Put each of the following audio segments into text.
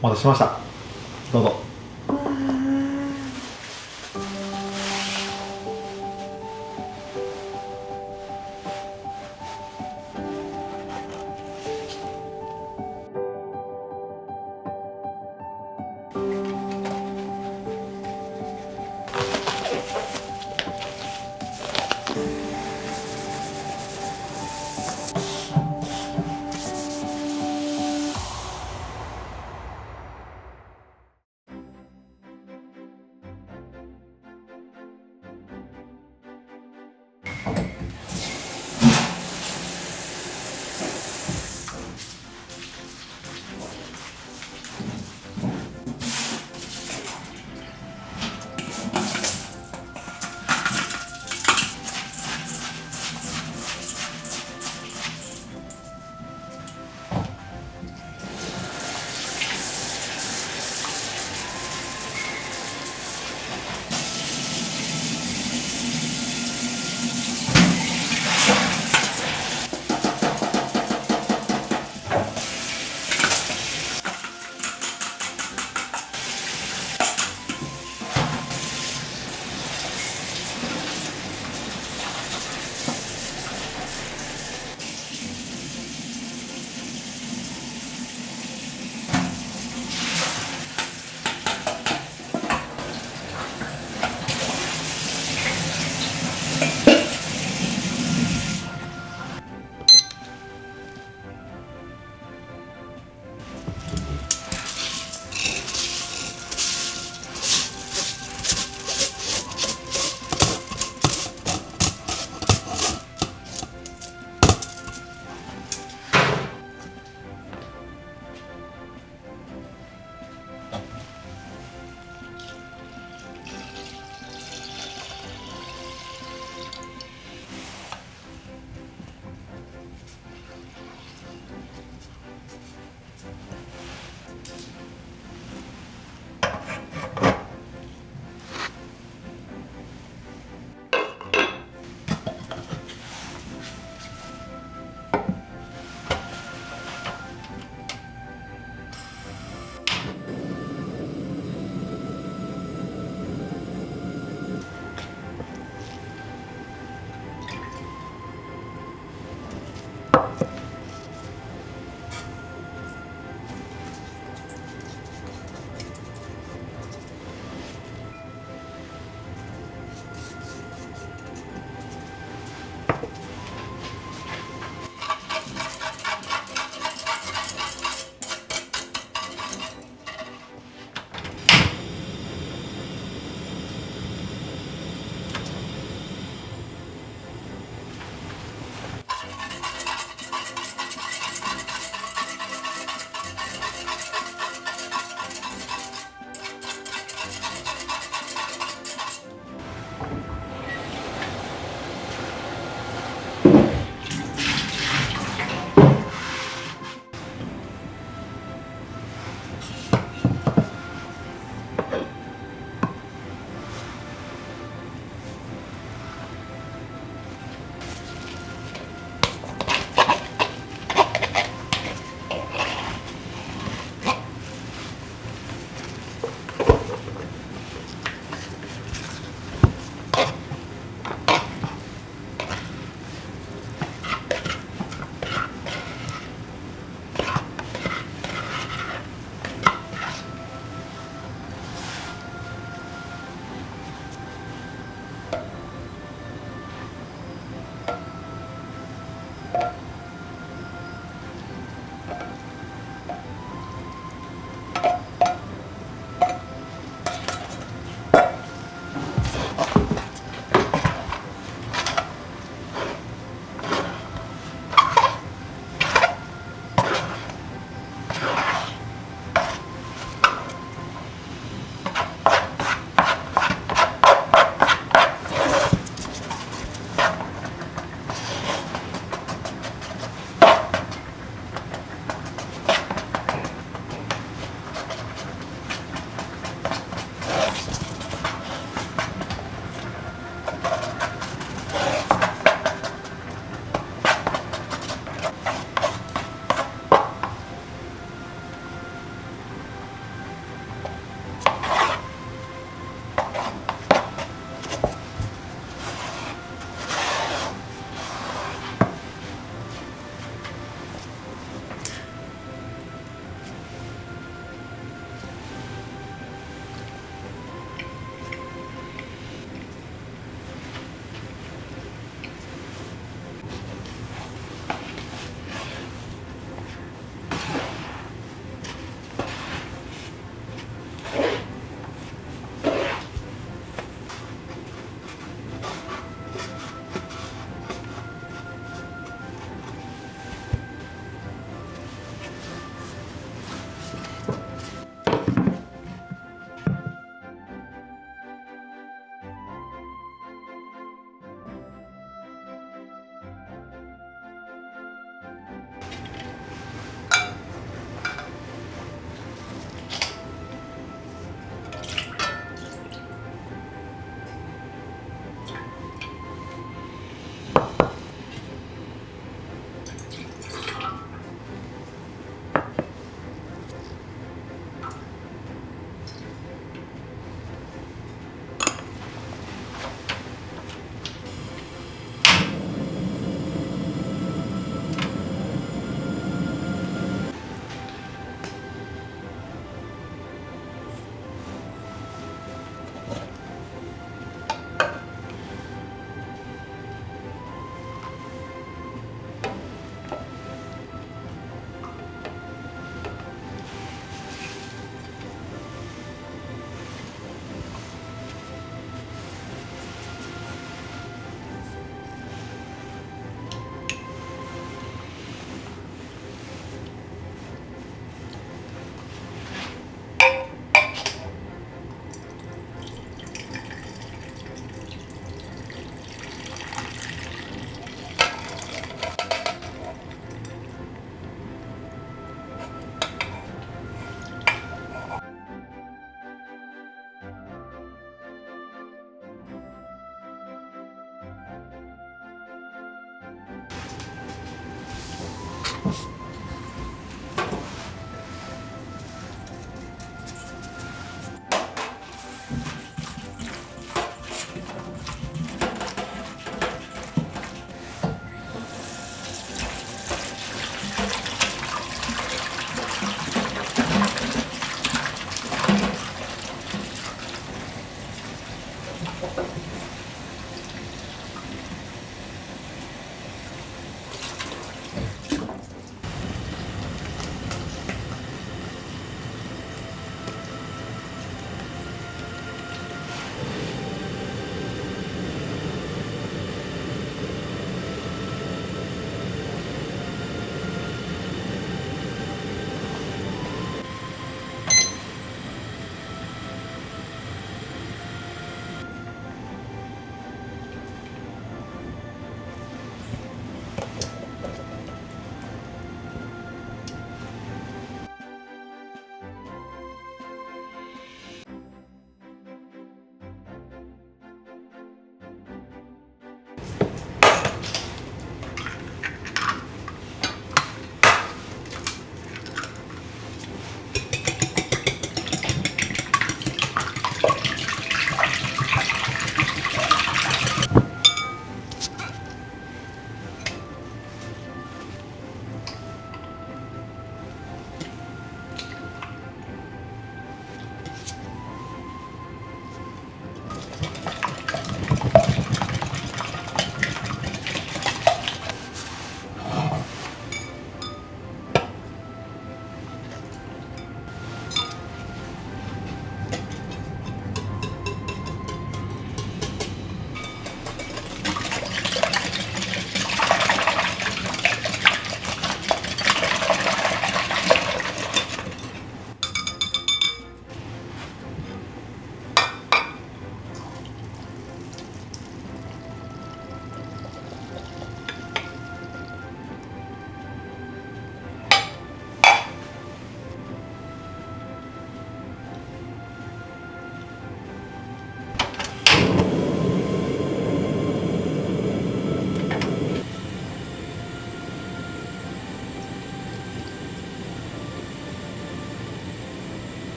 お待たせしました。どうぞ。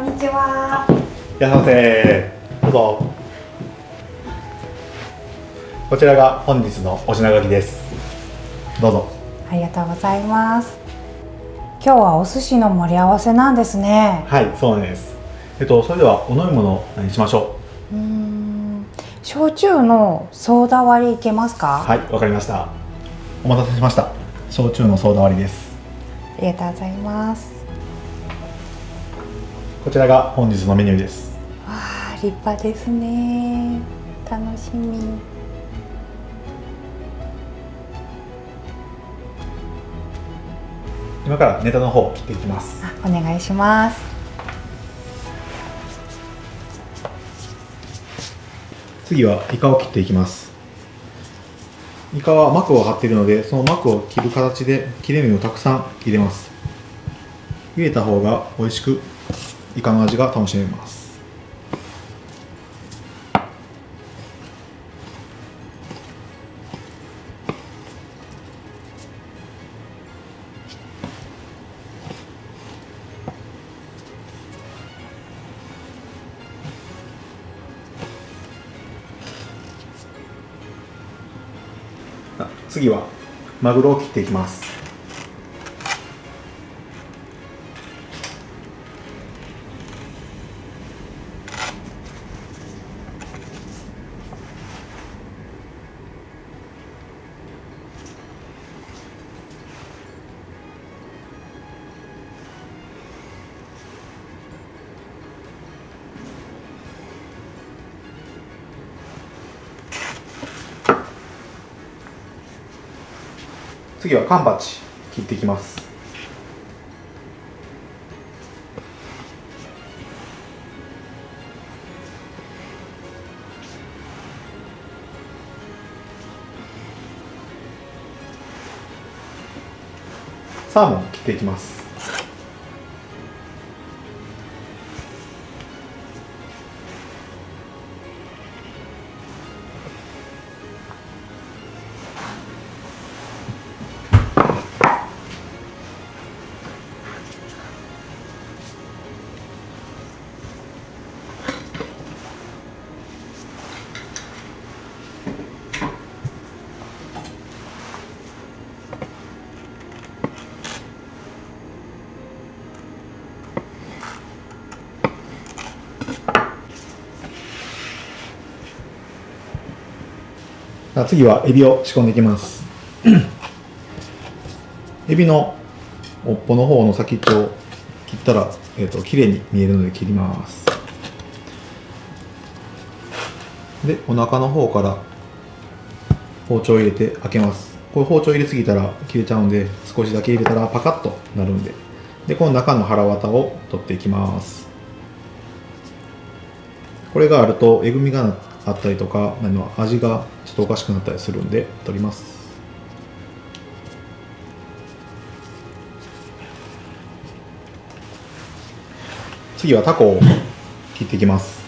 んにちは。いらっしゃいませ。どうぞ。こちらが本日のお品書きです。どうぞ。ありがとうございます。今日はお寿司の盛り合わせなんですね。はい、そうなんです。それではお飲み物にしましょ焼酎のソーダ割りいけますか？う。はい、わかりました。お待たせしました。焼酎のソーダ割りです。ありがとうございます。こちらが本日のメニューです。わあ、立派ですね。楽しみ。今からネタの方を切っていきます。お願いします。次はイカを切っていきます。イカは膜を張っているので、その膜を切る形で切れ目をたくさん入れます。入れた方が美味しくイカの味が楽しめます。次はマグロを切っていきます。次はカンパチ切っていきます。サーモン切っていきます。次はエビを仕込んでいきます。エビの尾っぽの方の先っちょを切ったら、綺麗に見えるので切ります。で、お腹の方から包丁を入れて開けます。これ包丁入れすぎたら切れちゃうんで、少しだけ入れたらパカッとなるんで、この中の腹綿を取っていきます。これがあるとえぐみがあったりとか、味がちょっとおかしくなったりするんで取ります。次はタコを切っていきます。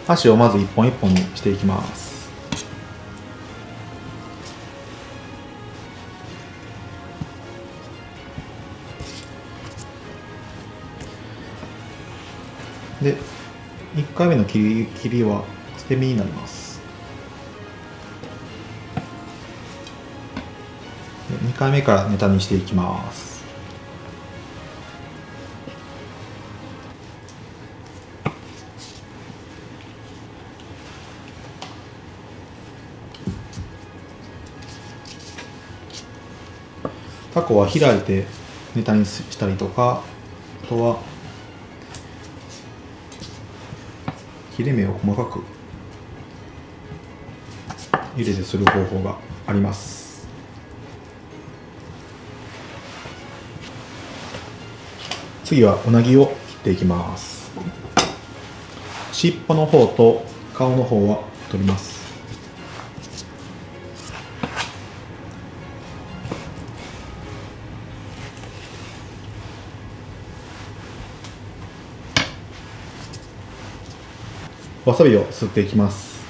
箸をまず一本一本にしていきます。で、1回目の切りは捨て身になります。2回目からネタにしていきます。タコは開いてネタにしたりとか、あとは切れ目を細かく入れてする方法があります。次はうなぎを切っていきます。尻尾の方と顔の方は取ります。わさびをすっていきます。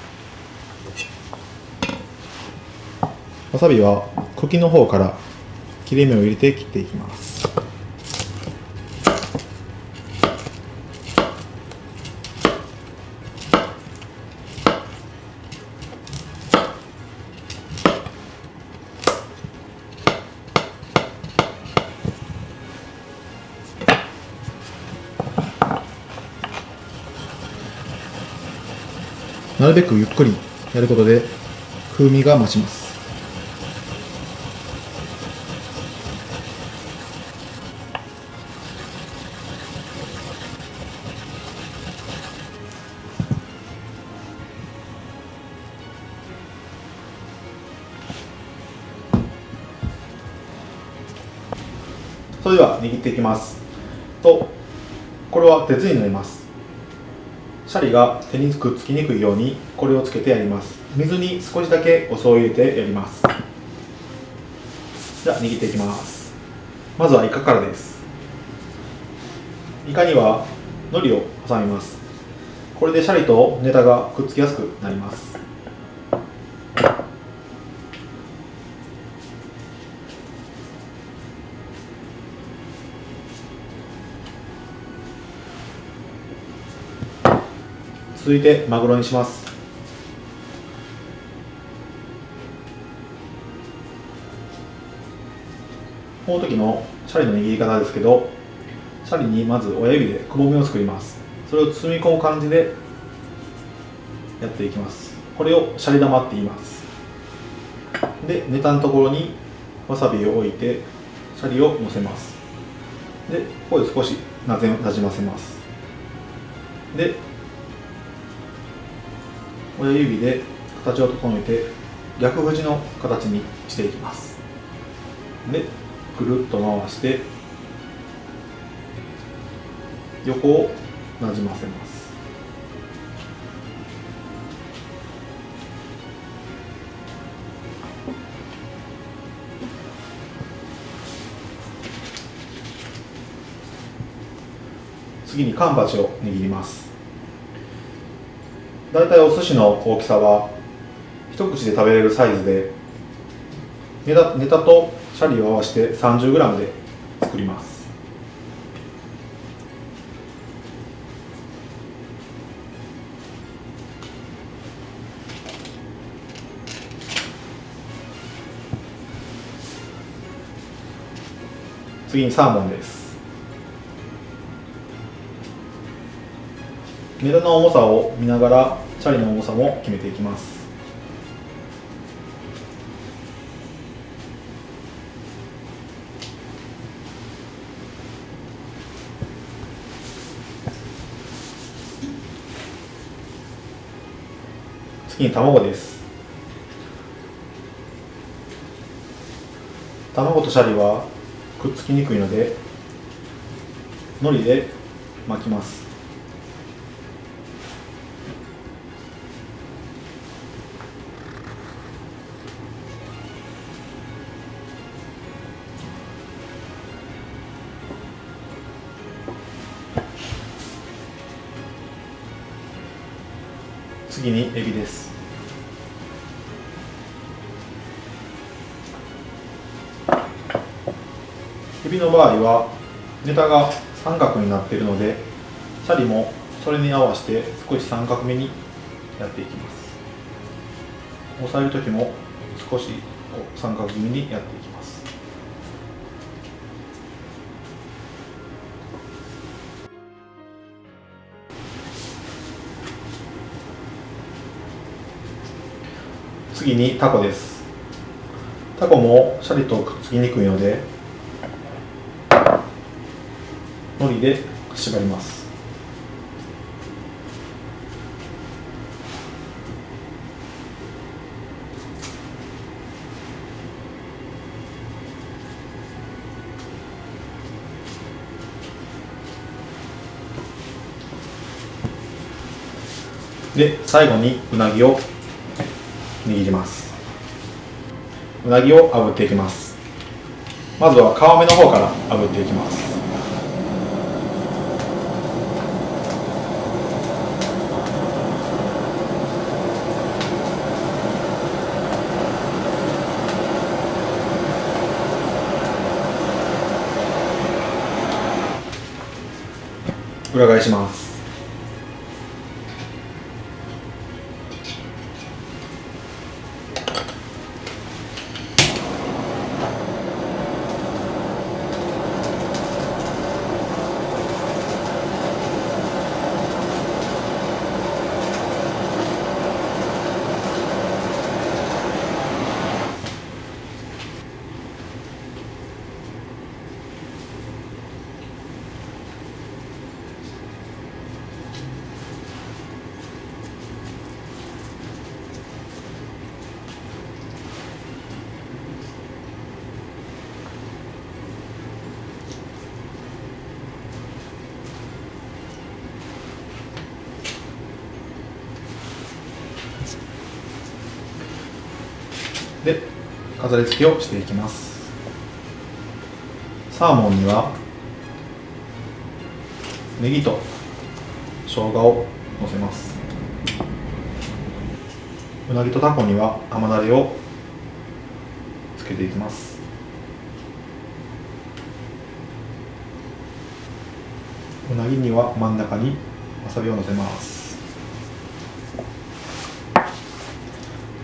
わさびは茎の方から切れ目を入れて切っていきます。なるべくゆっくりやることで風味が増します。それでは握っていきます。これは鉄になります。シャリが手にくっつきにくいようにこれをつけてやります。水に少しだけお酢を入れてやります。じゃあ握っていきます。まずはイカからです。イカには海苔を挟みます。これでシャリとネタがくっつきやすくなります。続いてマグロにします。この時のシャリの握り方ですけど、シャリにまず親指でくぼみを作ります。それを包み込む感じでやっていきます。これをシャリ玉って言います。で、ネタのところにわさびを置いてシャリを乗せます。で、ここで少しなじませます。で、親指で形を整えて逆縁の形にしていきます。で、くるっと回して横をなじませます。次にカンパチを握ります。だいたいお寿司の大きさは一口で食べれるサイズで、ネタとシャリを合わせて 30g で作ります。次にサーモンです。ネタの重さを見ながらシャリの重さも決めていきます。次に卵です。卵とシャリはくっつきにくいので海苔で巻きます。次にエビです。エビの場合はネタが三角になっているので、シャリもそれに合わせて少し三角目にやっていきます。押さえる時も少し三角気味にやっていきます。次にタコです。タコもシャリとくっつきにくいので海苔で縛ります。で、最後にうなぎを握ります。うなぎを炙っていきます。まずは皮目の方から炙っていきます。裏返します。で飾り付けをしていきます。サーモンにはネギと生姜をのせます。うなぎとタコには甘だれをつけていきます。うなぎには真ん中にわさびをのせます。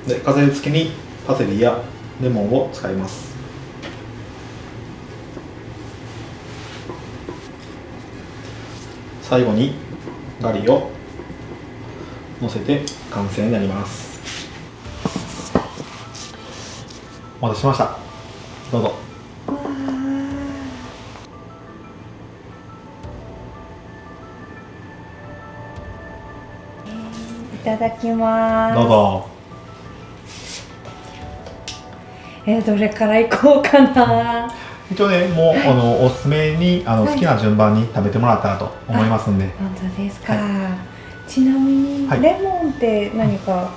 で飾り付けにパセリやレモンを使います。最後にガリをのせて完成になります。お待たせしました。どうぞ。いただきます。どうぞ。どれからいこうかな。一応ね、もうおすすめに好きな順番に食べてもらったらと思いますんで。本当ですか。ちなみにレモンって何か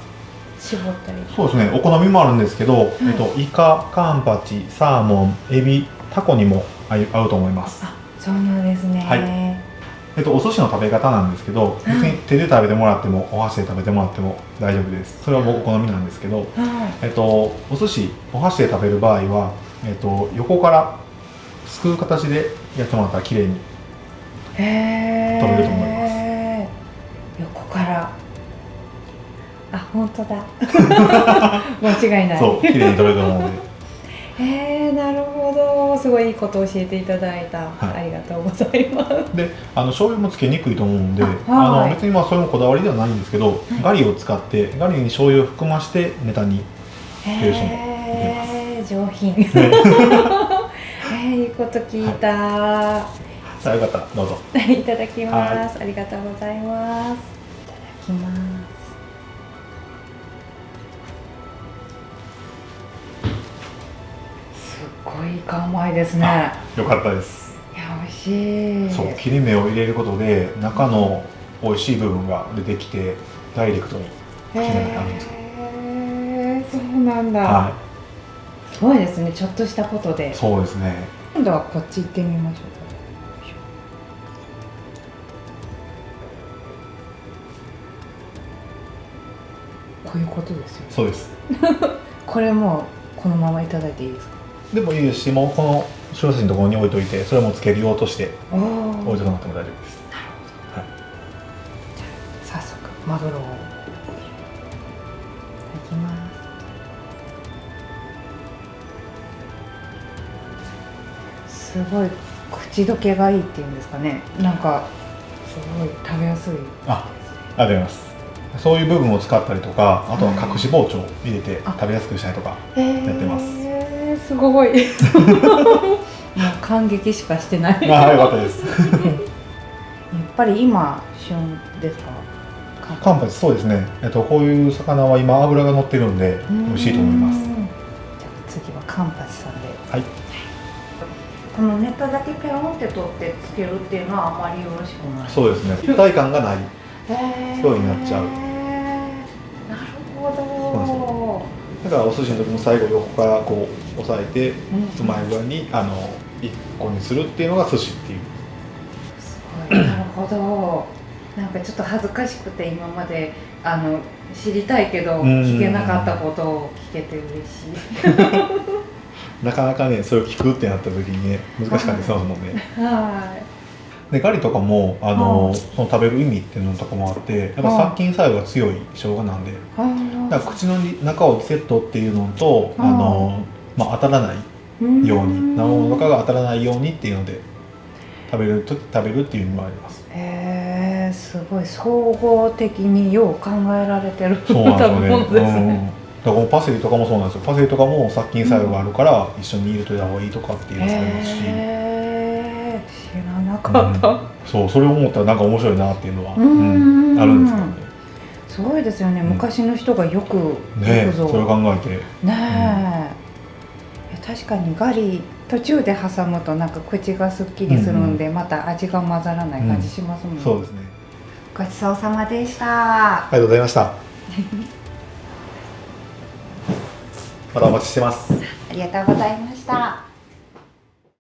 絞ったり？そうですね。お好みもあるんですけど、イカ、カンパチ、サーモン、エビ、タコにも合うと思います。あ、そうなんですね。はい。お寿司の食べ方なんですけど、別に手で食べてもらってもお箸で食べてもらっても大丈夫です。それは僕お好みなんですけど、お寿司お箸で食べる場合は、横からすくう形でやってもらったら綺麗に取れると思います。横から。あ、本当だ。間違いない。そう、綺麗に取れると思うので。なるほど。すごいいいことを教えていただいた。ありがとうございます。で、醤油もつけにくいと思うんで、別にそれもこだわりではないんですけど、ガリを使ってガリに醤油を含ましてネタにつける人もいます。上品。いいこと聞いた。さあよかったらどうぞ。いただきます。ありがとうございます。いただきます。すごい甘いですね。よかったです。いや、美味しい。そう、切れ目を入れることで中の美味しい部分が出てきてダイレクトに口の中にあるんです。そうなんだ。すごいですね。ちょっとしたことで。そうですね。今度はこっち行ってみましょうか。こういうことですよね。そうです。これもこのままいただいていいですか？でもいいですし、もうこの白だしのところに置いといて、それもつける用として置いとかなくても大丈夫です。なるほど。はい、じゃあ早速マグロをいただきます。すごい口どけがいいっていうんですかね。なんかすごい食べやすい。ありがとうございます。そういう部分を使ったりとか、あとは隠し包丁を入れて食べやすくしたりとかやってます。すごい。もう感激しかしてない。ああ、よかったです。やっぱり今旬ですか？カンパチ、そうですね。こういう魚は今脂が乗ってるんで美味しいと思います。じゃあ次はカンパチさんで。はい。このネタだけペロンって取ってつけるっていうのはあまりよろしくない。そうですね。一体感がないようになっちゃう。なるほど。だからお寿司の時も最後横からこう押さえて、うまい具合に一個にするっていうのが寿司っていう。すごい。なるほど。なんかちょっと恥ずかしくて今まで知りたいけど聞けなかったことを聞けて嬉しい。なかなかね、それを聞くってなった時にね、難しかったりしますもんね。はい。でガリとかもその食べる意味っていうのとかもあって、やっぱ殺菌作用が強い生姜なんで、だから口の中をリセットっていうのと当たらないように、生物とかが当たらないようにっていうので食べるっていう意味もあります。すごい総合的によう考えられてるそうなんですね。だからパセリとかもそうなんですよ。パセリとかも殺菌作用があるから一緒に入れといた方がいいとかっていうのされますし。知らなかった。そう、それを思ったらなんか面白いなっていうのはあるんですけどね。すごいですよね。昔の人がよくね、それを考えてねえ、確かにガリ途中で挟むとなんか口がすっきりするんで、また味が混ざらない感じしますもんね。そうですね。ごちそうさまでした。ありがとうございました。またお待ちしてます。ありがとうございました。